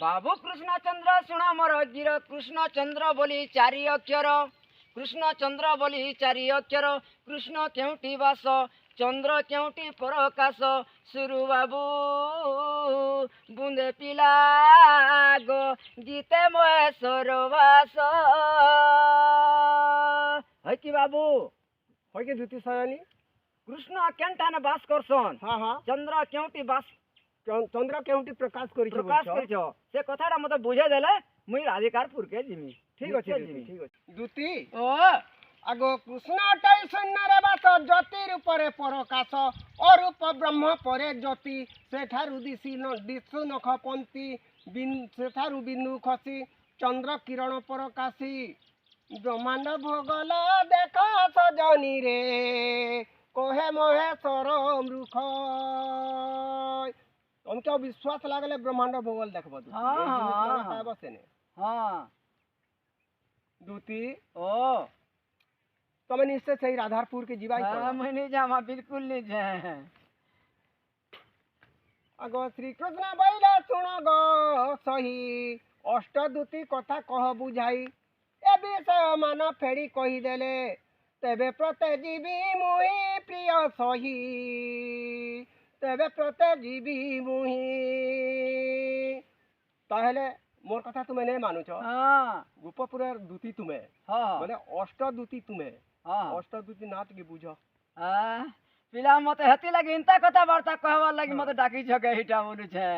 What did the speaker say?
बाबू कृष्णचंद्र शुण मोर गिर कृष्णचंद्र बोली चारि अक्षर कृष्णचंद्र बोली चारि अक्षर कृष्ण केउटी वास चंद्र केउटी प्रकाश सुरु बाबू बुंदे पिला गो गीते महेश्वर वास है कि बाबू হয় কি দুতি সায়ানি? कृष्ण केनटाने बास करसन হ্যাঁ হ্যাঁ, चंद्र केउटी बास চন্দ্র কেউটি প্রকাশ করিছে प्रकाश বলছো। करछ से कथाटा मते बुझे देले मुई राधिकारपुर के जिमी ঠিক আছে দুতি, ঠিক আছে দুতি। ओ আগ কৃষ্ণটাই শূন্যরে বাস জ্যোতির উপরে পরকাশ অরূপ ব্রহ্ম পরে জ্যোতি সেঠারু দিশু নখ পন্থী সেঠারু বিন্দু খসি চন্দ্র কিরণ পরকাশী ব্রহ্মাণ্ড ভোগল দেখ সজনী রে কহে মহেশ্বর মৃখ। তোমাকে বিশ্বাস লাগলে ব্রহ্মাণ্ড ভূগোল দেখবো দুতি। হ্যাঁ, এই জিনিস হ্যাঁ, মানে পাইব সেনে। हाँ দুতি ओ তুমি নিশ্চয় সেই রাধারপুর কে যাবাই हाँ করো। मैं नहीं जामा बिल्कुल नहीं जाए আগ শ্রীকৃষ্ণ বৈলে শুণ গো সহি অষ্টদূতি কথা কহ বুঝাই এ বিষয় মান ফেড়ি কহিদেলে তেবে প্রতে জীবী মুহি প্রিয় সহি তেবে প্রতে জীবী মুহি। তাহলে মোর কথা তুমি নেই মানুছ हाँ গোপপুরের দূতি তুমি हाँ মানে অষ্টদূতি তুমি हाँ অষ্টদূতি না ଟିକେ বুঝ। हाँ पिला मते हेती लगी इंता कथा वार्ता कहवा लगी मते डाकी छके हिटा बोलु छे